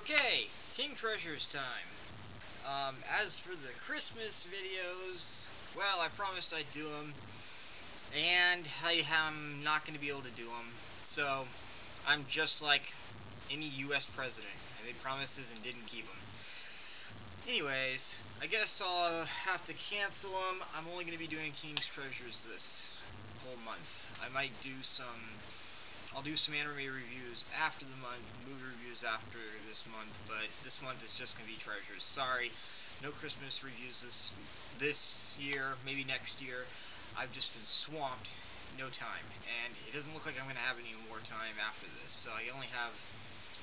Okay, King Treasures time. As for the Christmas videos, well, I promised I'd do them, and I am not going to be able to do them. So, I'm just like any U.S. president. I made promises and didn't keep them. Anyways, I guess I'll have to cancel them. I'm only going to be doing King's Treasures this whole month. I might do I'll do some anime reviews after the month, movie reviews after this month, but this month is just going to be Treasures. Sorry, no Christmas reviews this year, maybe next year. I've just been swamped, no time, and it doesn't look like I'm going to have any more time after this, so I only have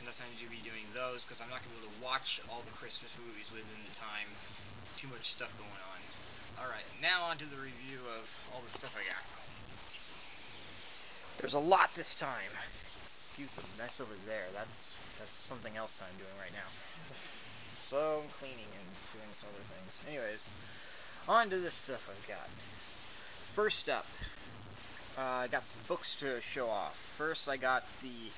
enough time to be doing those, because I'm not going to be able to watch all the Christmas movies within the time. Too much stuff going on. Alright, now on to the review of all the stuff I got. There's a lot this time. Excuse the mess over there. That's something else I'm doing right now. So I'm cleaning and doing some other things. Anyways, on to this stuff I've got. First up, I got some books to show off. First, I got the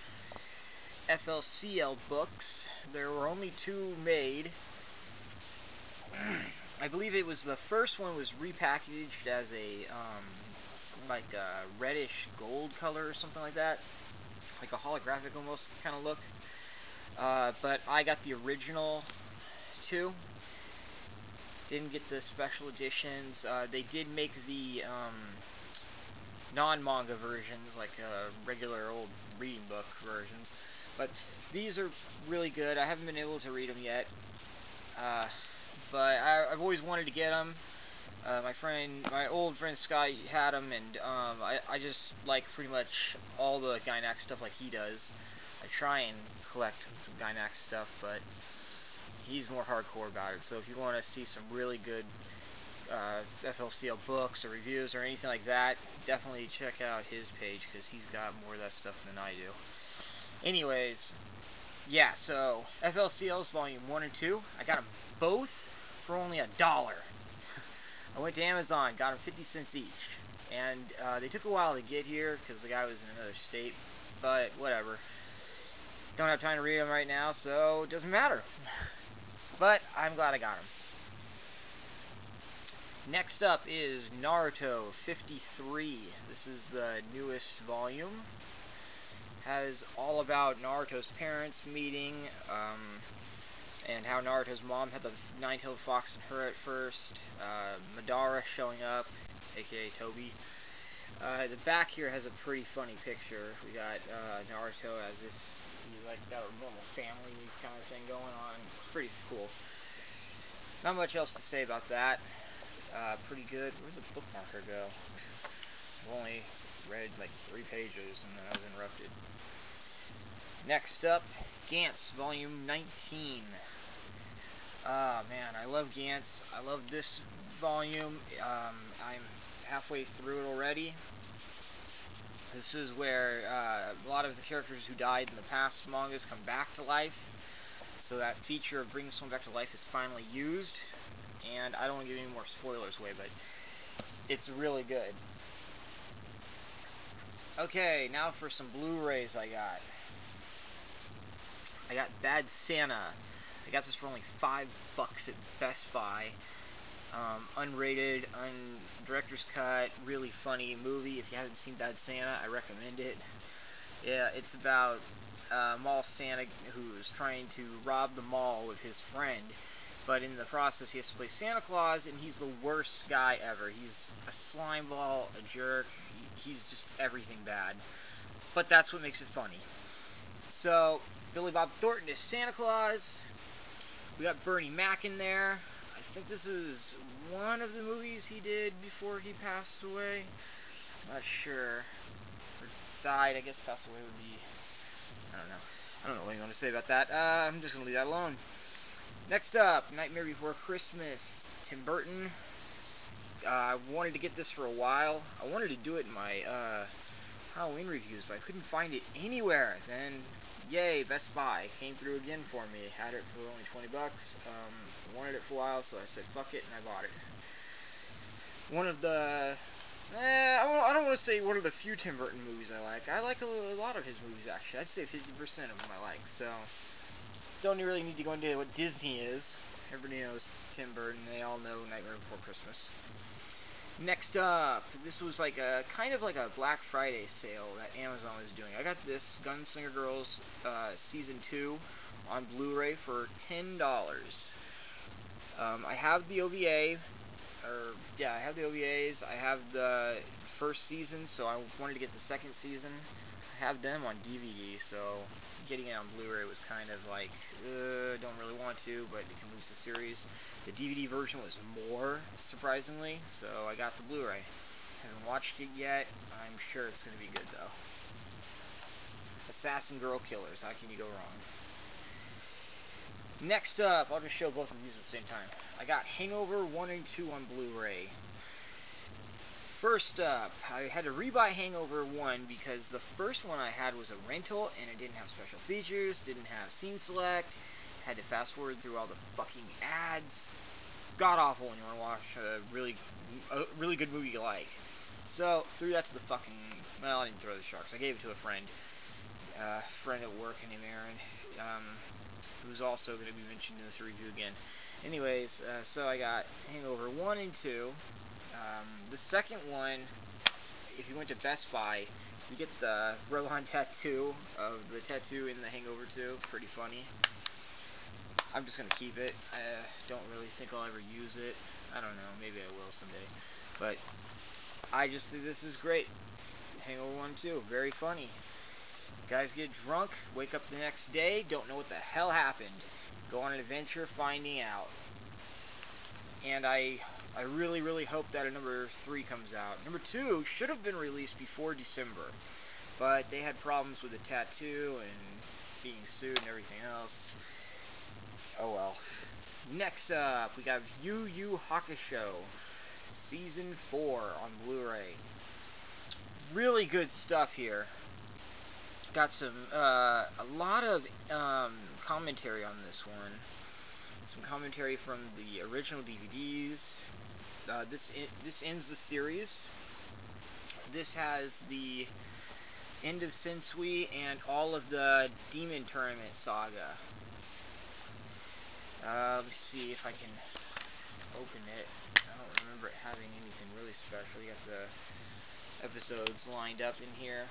FLCL books. There were only 2 made. I believe it was the first one was repackaged as a like a reddish gold color or something like that, like a holographic almost kind of look. But I got the original 2. Didn't get the special editions. They did make the non-manga versions, like regular old reading book versions. But these are really good. I haven't been able to read them yet, but I've always wanted to get them. My old friend Scott had them, and I just like pretty much all the Gainax stuff like he does. I try and collect some Gainax stuff, but he's more hardcore about it. So if you want to see some really good FLCL books or reviews or anything like that, definitely check out his page, because he's got more of that stuff than I do. Anyways, yeah, so FLCL's Volume 1 and 2, I got them both for only $1. I went to Amazon, got them 50 cents each, and they took a while to get here because the guy was in another state, but whatever. Don't have time to read them right now, so it doesn't matter. But I'm glad I got them. Next up is Naruto 53. This is the newest volume. Has all about Naruto's parents meeting, and how Naruto's mom had the nine-tailed fox in her at first, Madara showing up, aka Toby. The back here has a pretty funny picture. We got Naruto as if he's like got a normal family kind of thing going on. It's pretty cool. Not much else to say about that. Pretty good. Where'd the bookmarker go? I've only read like 3 pages and then I was interrupted. Next up, Gantz, Volume 19. Man, I love Gantz. I love this volume. I'm halfway through it already. This is where a lot of the characters who died in the past mangas come back to life. So that feature of bringing someone back to life is finally used. And I don't want to give any more spoilers away, but it's really good. Okay, now for some Blu-rays I got. I got Bad Santa. I got this for only $5 at Best Buy. Unrated, director's cut, really funny movie. If you haven't seen Bad Santa, I recommend it. Yeah, it's about mall Santa who's trying to rob the mall with his friend, but in the process he has to play Santa Claus, and he's the worst guy ever. He's a slime ball, a jerk, he's just everything bad. But that's what makes it funny. So, Billy Bob Thornton is Santa Claus. We got Bernie Mac in there. I think this is one of the movies he did before he passed away. I'm not sure. Or died, I guess passed away would be... I don't know. I don't know what you want to say about that. I'm just going to leave that alone. Next up, Nightmare Before Christmas. Tim Burton. I wanted to get this for a while. I wanted to do it in my Halloween reviews, but I couldn't find it anywhere. Then, yay, Best Buy came through again for me. Had it for only $20. I wanted it for a while, so I said fuck it, and I bought it. One of the... I don't want to say one of the few Tim Burton movies I like. I like a lot of his movies, actually. I'd say 50% of them I like, so... don't really need to go into what Disney is. Everybody knows Tim Burton. They all know Nightmare Before Christmas. Next up, this was like a kind of like a Black Friday sale that Amazon was doing. I got this Gunslinger Girls Season 2 on Blu-ray for $10. I have the OVA, I have the OVAs. I have the first season, so I wanted to get the second season. I have them on DVD, so getting it on Blu-ray was kind of like, don't really want to, but it can lose the series. The DVD version was more, surprisingly, so I got the Blu-ray. Haven't watched it yet. I'm sure it's going to be good, though. Assassin Girl Killers. How can you go wrong? Next up, I'll just show both of these at the same time. I got Hangover 1 and 2 on Blu-ray. First up, I had to rebuy Hangover 1 because the first one I had was a rental and it didn't have special features, didn't have scene select, had to fast forward through all the fucking ads. God awful when you want to watch a really good movie you like. So, threw that to the fucking, well, I didn't throw the sharks, I gave it to a friend. Friend at work named Aaron, who's also going to be mentioned in this review again. Anyways, so I got Hangover 1 and 2. The second one, if you went to Best Buy, you get the roll-on tattoo of the tattoo in the Hangover 2. Pretty funny. I'm just going to keep it. I don't really think I'll ever use it. I don't know. Maybe I will someday. But I just think this is great. Hangover 1 and 2. Very funny. Guys get drunk, wake up the next day, don't know what the hell happened. Go on an adventure finding out. And I really, really hope that a number 3 comes out. Number 2 should have been released before December, but they had problems with the tattoo and being sued and everything else. Oh well. Next up, we got Yu Yu Hakusho Season 4 on Blu-ray. Really good stuff here. Got some, a lot of commentary on this one. Some commentary from the original DVDs. This ends the series. This has the end of Sensui and all of the Demon Tournament saga. Let me see if I can open it. I don't remember it having anything really special. You got the episodes lined up in here.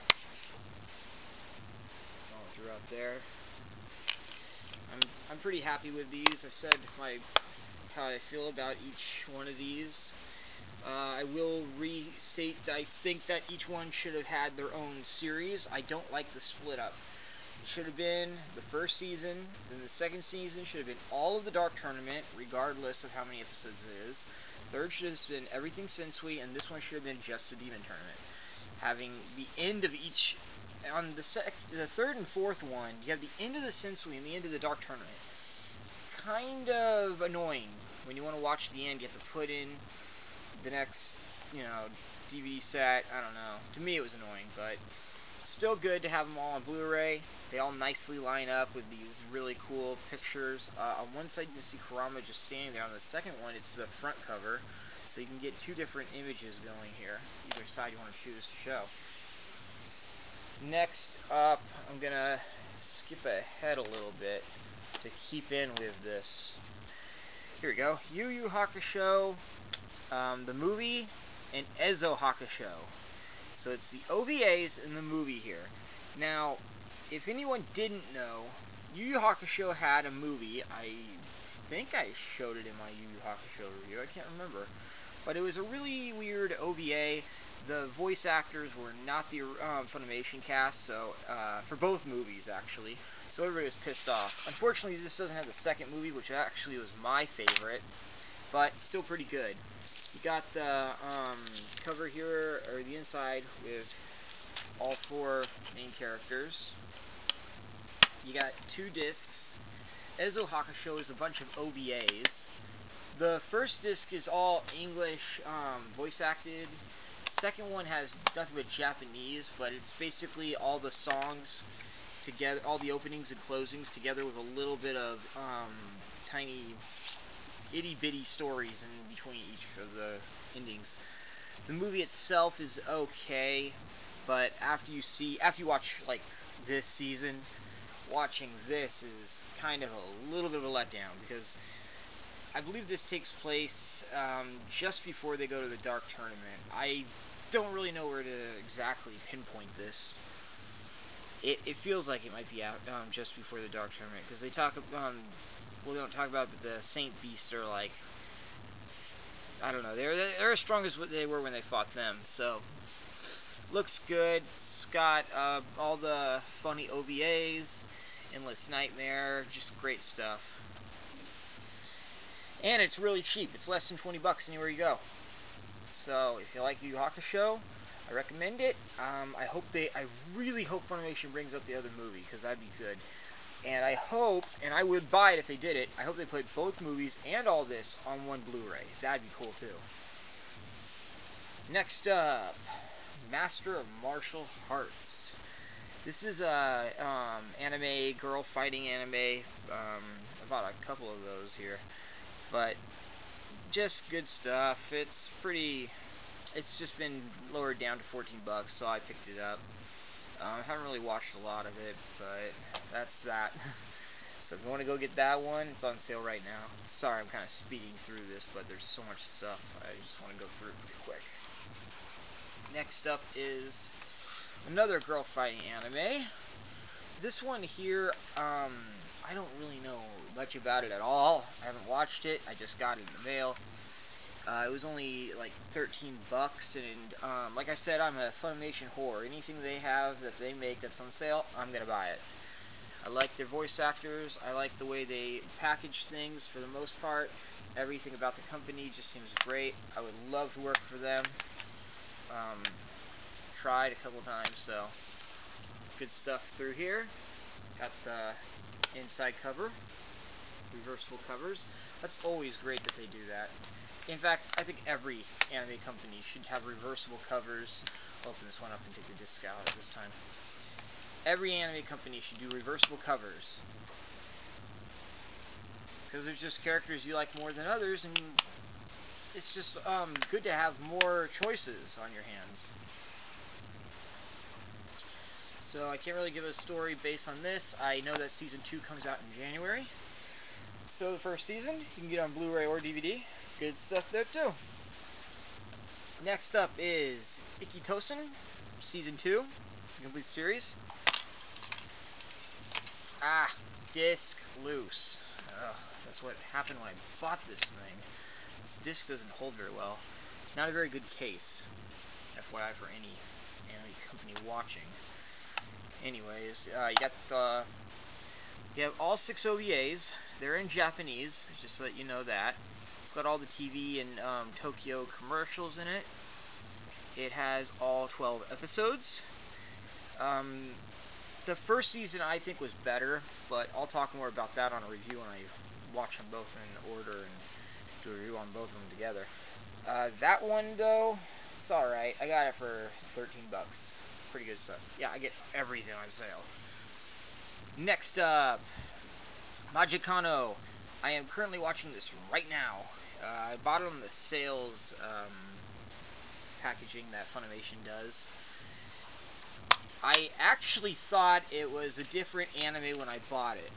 Throughout there. I'm pretty happy with these. I've said how I feel about each one of these. I will restate that I think that each one should have had their own series. I don't like the split up. It should have been the first season, then the second season should have been all of the Dark Tournament, regardless of how many episodes it is. Third should have been everything Sensui, and this one should have been just the Demon Tournament. Having the end of each. On the third and fourth one, you have the end of the Sensui and the end of the Dark Tournament. Kind of annoying. When you want to watch the end, you have to put in the next, DVD set. I don't know. To me, it was annoying, but still good to have them all on Blu-ray. They all nicely line up with these really cool pictures. On one side, you can see Kurama just standing there. On the second one, it's the front cover. So you can get 2 different images going here. Either side you want to choose to show. Next up, I'm going to skip ahead a little bit to keep in with this. Here we go. Yu Yu Hakusho, the movie, and Ezo Hakusho. So it's the OVAs and the movie here. Now, if anyone didn't know, Yu Yu Hakusho had a movie. I think I showed it in my Yu Yu Hakusho review. I can't remember. But it was a really weird OVA. The voice actors were not the Funimation cast, so for both movies, actually. So everybody was pissed off. Unfortunately, this doesn't have the second movie, which actually was my favorite, but still pretty good. You got the cover here, or the inside, with all 4 main characters. You got 2 discs. Ezo Hakusho is a bunch of OVAs. The first disc is all English voice acted. Second one has nothing but Japanese, but it's basically all the songs together, all the openings and closings together with a little bit of tiny itty-bitty stories in between each of the endings. The movie itself is okay, but after you watch like this season, watching this is kind of a little bit of a letdown, because I believe this takes place just before they go to the Dark Tournament. I don't really know where to exactly pinpoint this. It feels like it might be out just before the Dark Tournament, because they talk well, they don't talk about, but the Saint Beasts are like, I don't know, they're as strong as what they were when they fought them. So looks good. It's got all the funny OVAs, Endless Nightmare, just great stuff. And it's really cheap. It's less than 20 bucks anywhere you go. So if you like Yu Yu Hakusho, I recommend it. I really hope Funimation brings up the other movie, because that'd be good. And I hope, and I would buy it if they did it, I hope they put both movies and all this on one Blu-ray. That'd be cool too. Next up, Master of Martial Arts. This is a anime, girl fighting anime. I bought a couple of those here, but just good stuff. It's just been lowered down to 14 bucks, so I picked it up. I haven't really watched a lot of it, but that's that. So if you want to go get that one, it's on sale right now. Sorry, I'm kind of speeding through this, but there's so much stuff. I just want to go through it pretty quick. Next up is another girl fighting anime. This one here, I don't really know much about it at all. I haven't watched it. I just got it in the mail. It was only like 13 bucks, and like I said, I'm a Funimation whore. Anything they have that they make that's on sale, I'm gonna buy it. I like their voice actors. I like the way they package things for the most part. Everything about the company just seems great. I would love to work for them. Tried a couple times, so good stuff through here. Got the inside cover, reversible covers. That's always great that they do that. In fact, I think every anime company should have reversible covers. I'll open this one up and take the disc out this time. Every anime company should do reversible covers, because there's just characters you like more than others, and it's just good to have more choices on your hands. So I can't really give a story based on this. I know that Season 2 comes out in January. So the first season, you can get on Blu-ray or DVD. Good stuff there too. Next up is Ikitosen, Season 2, complete series. Disc loose. Ugh, that's what happened when I bought this thing. This disc doesn't hold very well. Not a very good case, FYI for any anime company watching. Anyways, you have all 6 OVAs. They're in Japanese, just so that you know that. It's got all the TV and Tokyo commercials in it. It has all 12 episodes. The first season I think was better, but I'll talk more about that on a review when I watch them both in order and do a review on both of them together. That one though, it's alright. I got it for 13 bucks. Pretty good stuff. Yeah, I get everything on sale. Next up, Magicano. I am currently watching this right now. I bought it on the sales packaging that Funimation does. I actually thought it was a different anime when I bought it.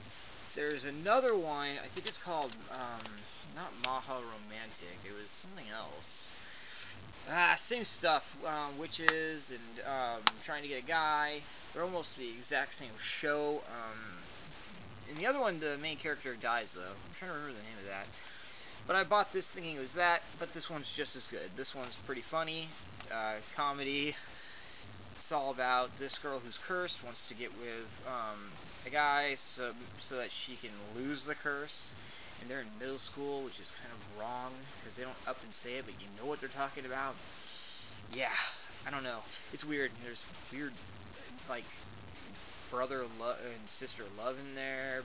There's another one, I think it's called, not Maha Romantic, it was something else. Same stuff, witches and trying to get a guy. They're almost the exact same show. In the other one, the main character dies, though. I'm trying to remember the name of that. But I bought this thinking it was that, but this one's just as good. This one's pretty funny, comedy. It's all about this girl who's cursed, wants to get with a guy so that she can lose the curse. And they're in middle school, which is kind of wrong, because they don't up and say it, but you know what they're talking about. Yeah, I don't know. It's weird. There's weird, like, brother and sister love in there,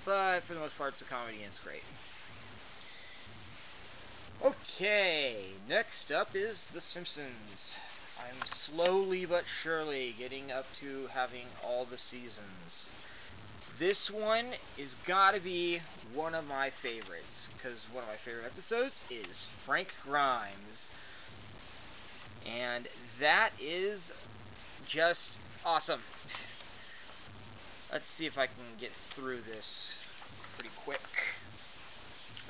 but for the most part, it's a comedy and it's great. Okay, next up is The Simpsons. I'm slowly but surely getting up to having all the seasons. This one is gotta be one of my favorites, because one of my favorite episodes is Frank Grimes. And that is just awesome. Let's see if I can get through this pretty quick.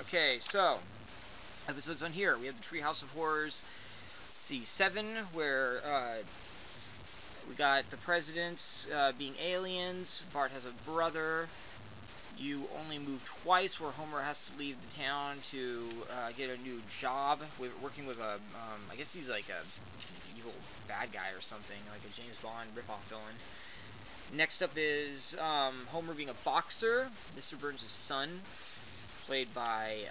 Okay, so episodes on here. We have the Treehouse of Horrors. Let's see, 7, where we got the presidents being aliens. Bart has a brother. You Only Move Twice, where Homer has to leave the town to get a new job, working with a, I guess he's like a evil bad guy or something, like a James Bond ripoff villain. Next up is Homer being a boxer. Mr. Burns' son, played by,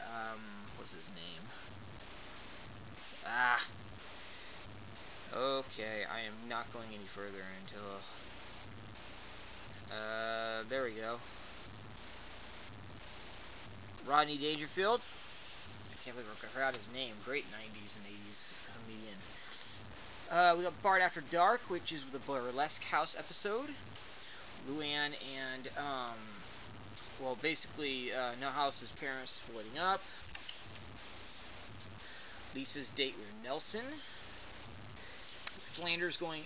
what's his name? Okay, I am not going any further until, there we go. Rodney Dangerfield. I can't believe I forgot his name. Great 90s and 80s comedian. We got Bart After Dark, which is the Burlesque House episode. Luann and, well, basically, House's parents splitting up. Lisa's date with Nelson. Flanders going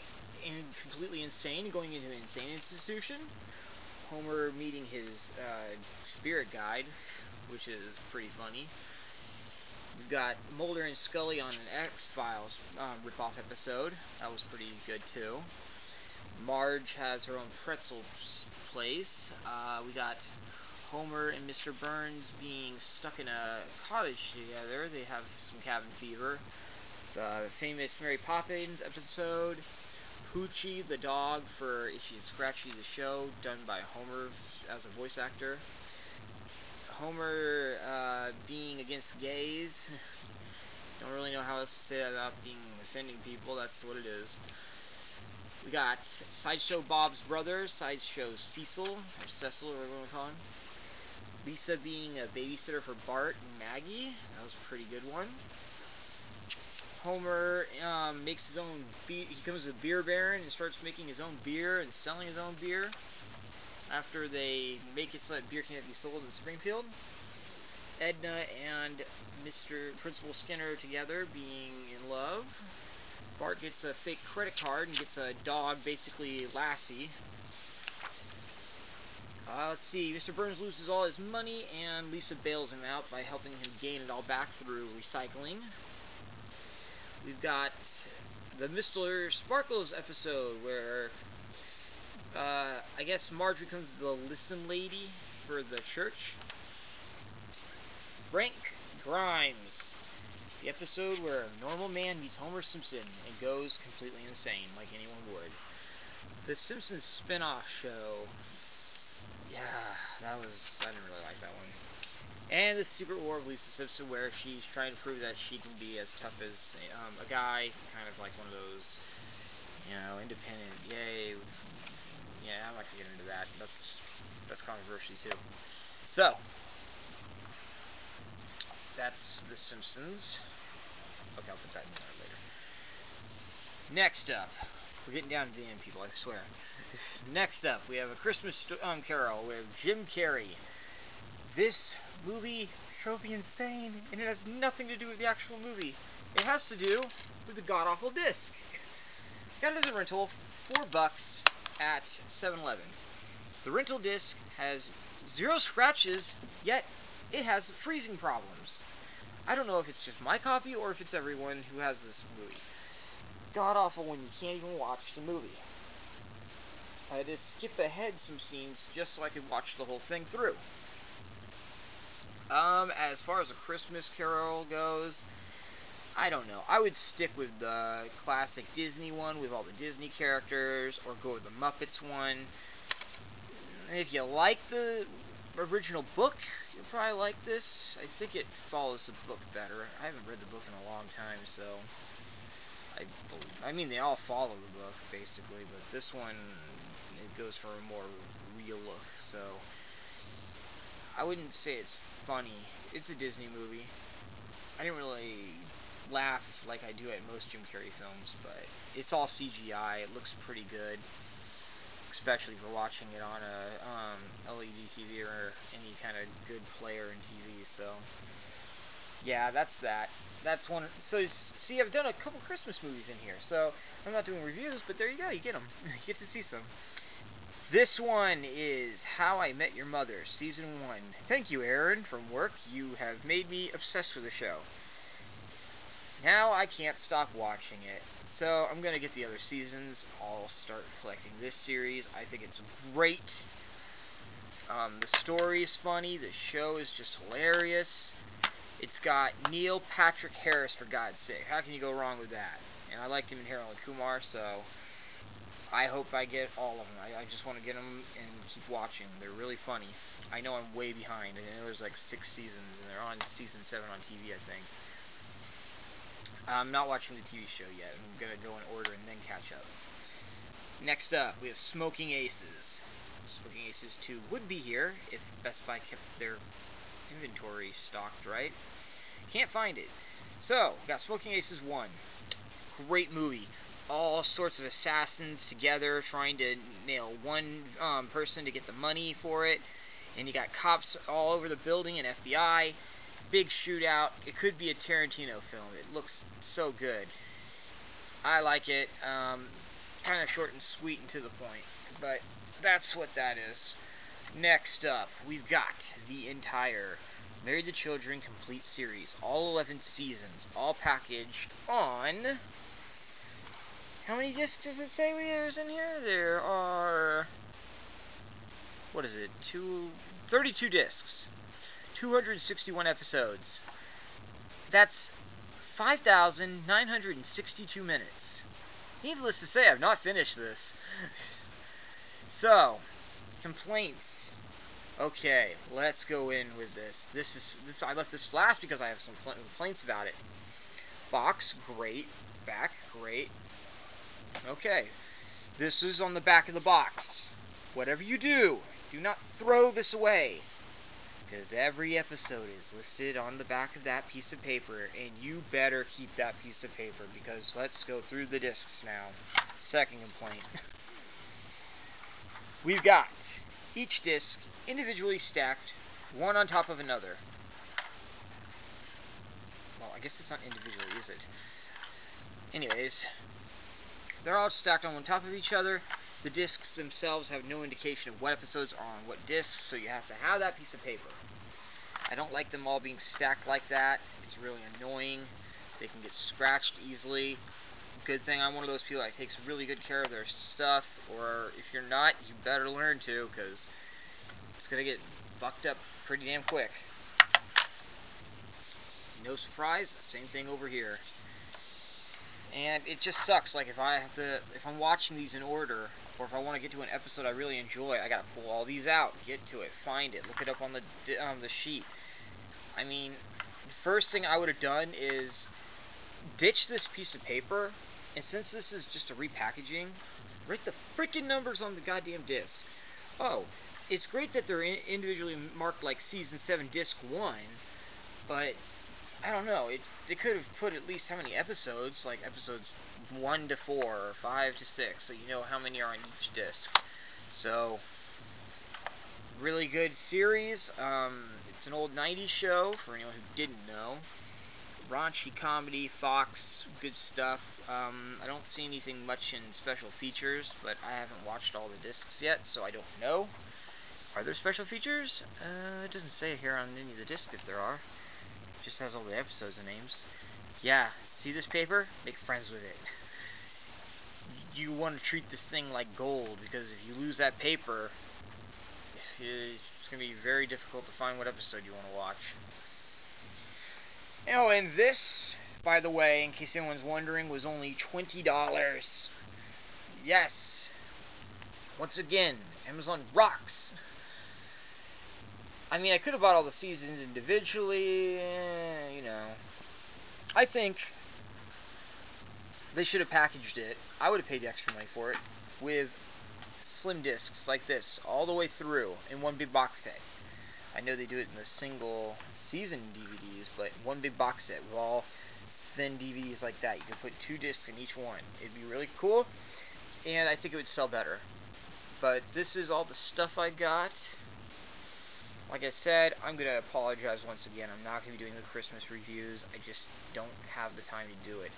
completely insane, going into an insane institution. Homer meeting his spirit guide, which is pretty funny. We've got Mulder and Scully on an X-Files ripoff episode. That was pretty good, too. Marge has her own pretzel place. We got Homer and Mr. Burns being stuck in a cottage together. They have some cabin fever. The famous Mary Poppins episode. Poochie, the dog for Itchy and Scratchy, the show, done by Homer as a voice actor. Homer being against gays. Don't really know how else to say that without being offending people. That's what it is. We got Sideshow Bob's brother, Sideshow Cecil, or Cecil, or whatever you want to call him. Lisa being a babysitter for Bart and Maggie. That was a pretty good one. Homer makes his own beer. He becomes a beer baron and starts making his own beer and selling his own beer after they make it so that beer can't be sold in Springfield. Edna and Principal Skinner together being in love. Bart gets a fake credit card and gets a dog, basically Lassie. Let's see, Mr. Burns loses all his money and Lisa bails him out by helping him gain it all back through recycling. We've got the Mr. Sparkles episode where I guess Marge becomes the listen lady for the church. Frank Grimes, the episode where a normal man meets Homer Simpson and goes completely insane like anyone would. The Simpsons spin-off show. Yeah, I didn't really like that one. And the Secret War of Lisa Simpson, where she's trying to prove that she can be as tough as a guy, kind of like one of those, independent, yay. Yeah, I'm not gonna get into that. That's controversy too. So, that's The Simpsons. Okay, I'll put that in there later. Next up, we're getting down to the end, people, I swear. Next up, we have A Christmas Carol with Jim Carrey. This movie drove me insane, and it has nothing to do with the actual movie. It has to do with the god-awful disc. Got it as a rental, $4 at 7-Eleven. The rental disc has 0 scratches, yet it has freezing problems. I don't know if it's just my copy or if it's everyone who has this movie. God-awful when you can't even watch the movie. I had to skip ahead some scenes just so I could watch the whole thing through. As far as A Christmas Carol goes, I don't know. I would stick with the classic Disney one with all the Disney characters, or go with the Muppets one. If you like the original book, you'll probably like this. I think it follows the book better. I haven't read the book in a long time, so I mean, they all follow the book, basically, but this one, it goes for a more real look, so I wouldn't say it's funny. It's a Disney movie. I didn't really laugh like I do at most Jim Carrey films, but it's all CGI. It looks pretty good, especially for watching it on a LED TV or any kind of good player in TV, so yeah, that's that. That's one. So, see, I've done a couple Christmas movies in here, so I'm not doing reviews, but there you go, you get them. You get to see some. This one is How I Met Your Mother, Season 1. Thank you, Aaron, from work. You have made me obsessed with the show. Now I can't stop watching it. So I'm going to get the other seasons. I'll start collecting this series. I think it's great. The story is funny. The show is just hilarious. It's got Neil Patrick Harris, for God's sake. How can you go wrong with that? And I liked him in Harold and Kumar, so I hope I get all of them. I just want to get them and keep watching. They're really funny. I know I'm way behind. I know there's like 6 seasons, and they're on season 7 on TV, I think. I'm not watching the TV show yet. I'm going to go in order and then catch up. Next up, we have Smoking Aces. Smoking Aces 2 would be here if Best Buy kept their inventory stocked right. Can't find it. So, we got Smoking Aces 1. Great movie. All sorts of assassins together trying to nail one person to get the money for it. And you got cops all over the building and FBI. Big shootout. It could be a Tarantino film. It looks so good. I like it. Kind of short and sweet and to the point. But that's what that is. Next up, we've got the entire Married to Children complete series. All 11 seasons. All packaged on... How many discs does it say there's in here? There are... What is it? 32 discs. 261 episodes. That's 5,962 minutes. Needless to say, I've not finished this. So, complaints. Okay, let's go in with this. I left this last because I have some complaints about it. Box, great. Back, great. Okay, this is on the back of the box. Whatever you do not throw this away, because every episode is listed on the back of that piece of paper, and you better keep that piece of paper, because let's go through the discs now. Second complaint. We've got each disc individually stacked, one on top of another. Well, I guess it's not individually, is it? Anyways, they're all stacked on top of each other. The discs themselves have no indication of what episodes are on what discs, so you have to have that piece of paper. I don't like them all being stacked like that. It's really annoying. They can get scratched easily. Good thing I'm one of those people that takes really good care of their stuff, or if you're not, you better learn to, because it's going to get fucked up pretty damn quick. No surprise, same thing over here. And it just sucks. Like if I'm watching these in order, or if I want to get to an episode I really enjoy, I gotta pull all these out, get to it, find it, look it up on the sheet. I mean, the first thing I would have done is ditch this piece of paper, and since this is just a repackaging, write the freaking numbers on the goddamn disc. Oh, it's great that they're individually marked like Season 7 Disc 1, but I don't know, they could have put at least how many episodes, like episodes 1 to 4, or 5 to 6, so you know how many are on each disc. So, really good series. It's an old 90s show, for anyone who didn't know. Raunchy comedy, Fox, good stuff. I don't see anything much in special features, but I haven't watched all the discs yet, so I don't know. Are there special features? It doesn't say here on any of the discs if there are. Just has all the episodes and names. Yeah, see this paper? Make friends with it. You want to treat this thing like gold, because if you lose that paper, it's going to be very difficult to find what episode you want to watch. Oh, and this, by the way, in case anyone's wondering, was only $20. Yes. Once again, Amazon rocks. I mean, I could have bought all the seasons individually, you know. I think they should have packaged it. I would have paid the extra money for it with slim discs like this, all the way through, in one big box set. I know they do it in the single season DVDs, but one big box set with all thin DVDs like that. You could put 2 discs in each one. It'd be really cool, and I think it would sell better. But this is all the stuff I got. Like I said, I'm going to apologize once again. I'm not going to be doing the Christmas reviews. I just don't have the time to do it.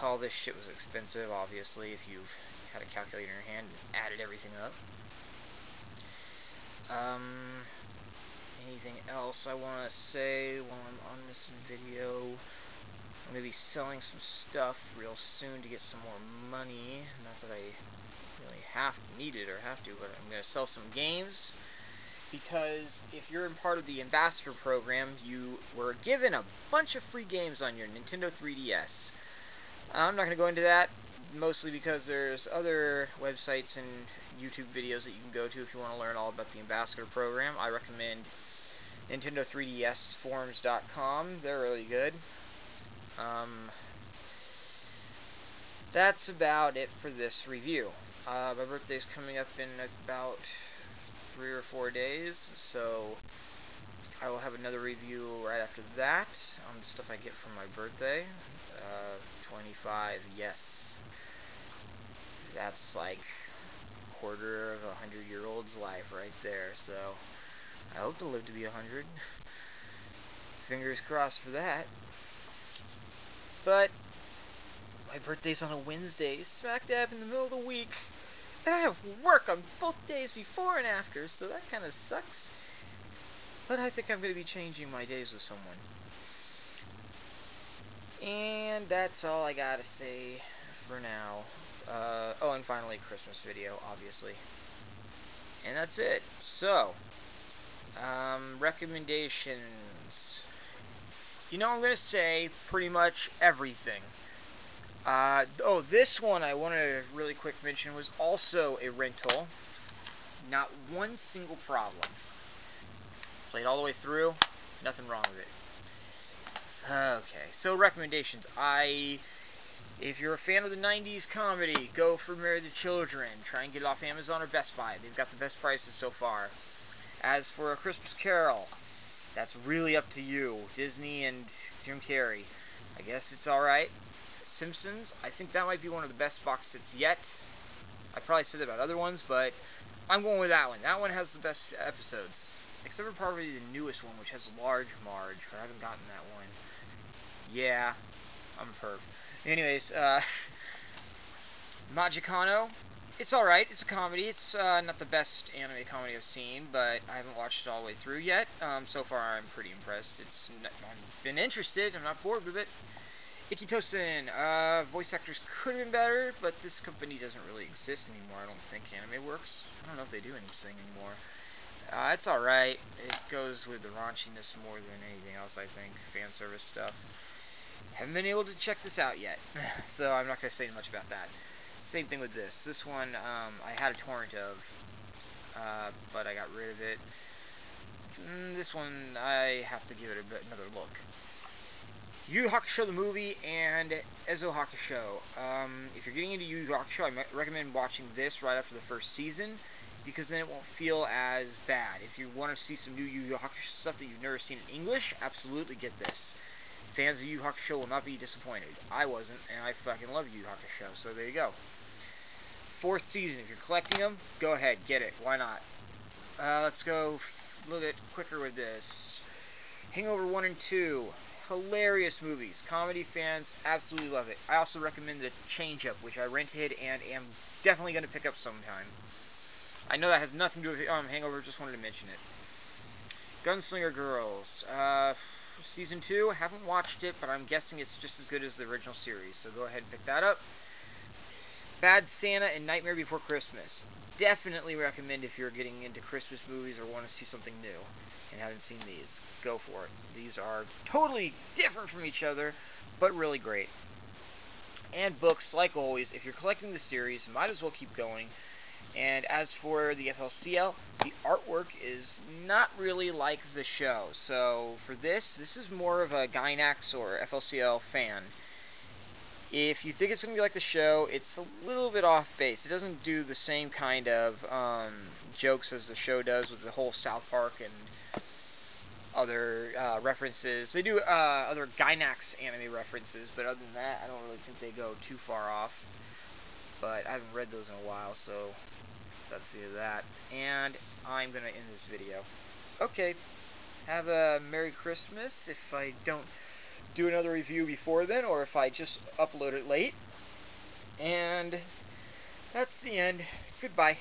All this shit was expensive, obviously. If you've had a calculator in your hand and added everything up. Anything else I want to say while I'm on this video? I'm going to be selling some stuff real soon to get some more money. Not that I really need it or have to, but I'm going to sell some games. Because if you're in part of the Ambassador program, you were given a bunch of free games on your Nintendo 3DS. I'm not going to go into that, mostly because there's other websites and YouTube videos that you can go to if you want to learn all about the Ambassador program. I recommend Nintendo3DSforums.com. They're really good. That's about it for this review. My birthday's coming up in about 3 or 4 days, so I will have another review right after that on the stuff I get for my birthday. 25, yes. That's like a quarter of a 100-year-old's life right there, so I hope to live to be 100. Fingers crossed for that. But my birthday's on a Wednesday, smack dab in the middle of the week, and I have work on both days before and after, so that kind of sucks. But I think I'm going to be changing my days with someone. And that's all I gotta say for now. Oh, and finally, Christmas video, obviously. And that's it. So, recommendations. You know, I'm going to say pretty much everything. Oh, this one I wanted to really quick mention was also a rental. Not one single problem. Played all the way through. Nothing wrong with it. Okay, so recommendations. If you're a fan of the 90s comedy, go for Marry the Children. Try and get it off Amazon or Best Buy. They've got the best prices so far. As for A Christmas Carol, that's really up to you. Disney and Jim Carrey. I guess it's alright. Simpsons, I think that might be one of the best box sets yet. I probably said that about other ones, but I'm going with that one. That one has the best episodes. Except for probably the newest one, which has Large Marge, but I haven't gotten that one. Yeah, I'm a perv. Anyways, Magicano, it's alright. It's a comedy. It's not the best anime comedy I've seen, but I haven't watched it all the way through yet. So far, I'm pretty impressed. I've been interested. I'm not bored with it. Ikitosen, voice actors could have been better, but this company doesn't really exist anymore. I don't think Anime Works. I don't know if they do anything anymore. It's alright. It goes with the raunchiness more than anything else, I think. Fan service stuff. Haven't been able to check this out yet, so I'm not going to say much about that. Same thing with this. This one, I had a torrent of, but I got rid of it. This one, I have to give it another look. Yu Yu Hakusho the movie and Ezo Hakusho. If you're getting into Yu Yu Hakusho, I recommend watching this right after the first season, because then it won't feel as bad. If you want to see some new Yu Yu Hakusho stuff that you've never seen in English, absolutely get this. Fans of Yu Yu Hakusho will not be disappointed. I wasn't, and I fucking love Yu Yu Hakusho, so there you go. 4th season, if you're collecting them, go ahead, get it. Why not? Let's go a little bit quicker with this. Hangover 1 and 2. Hilarious movies. Comedy fans absolutely love it. I also recommend the Change Up, which I rented and am definitely going to pick up sometime. I know that has nothing to do with Hangover, just wanted to mention it. Gunslinger Girls. Season 2, haven't watched it, but I'm guessing it's just as good as the original series, so go ahead and pick that up. Bad Santa and Nightmare Before Christmas. Definitely recommend if you're getting into Christmas movies or want to see something new and haven't seen these. Go for it. These are totally different from each other, but really great. And books, like always, if you're collecting the series, might as well keep going. And as for the FLCL, the artwork is not really like the show. So for this is more of a Gainax or FLCL fan. If you think it's going to be like the show, it's a little bit off base. It doesn't do the same kind of jokes as the show does with the whole South Park and other references. They do other Gainax anime references, but other than that, I don't really think they go too far off. But I haven't read those in a while, so that's the end of that. And I'm going to end this video. Okay, have a Merry Christmas if I don't do another review before then, or if I just upload it late. And That's the end. Goodbye.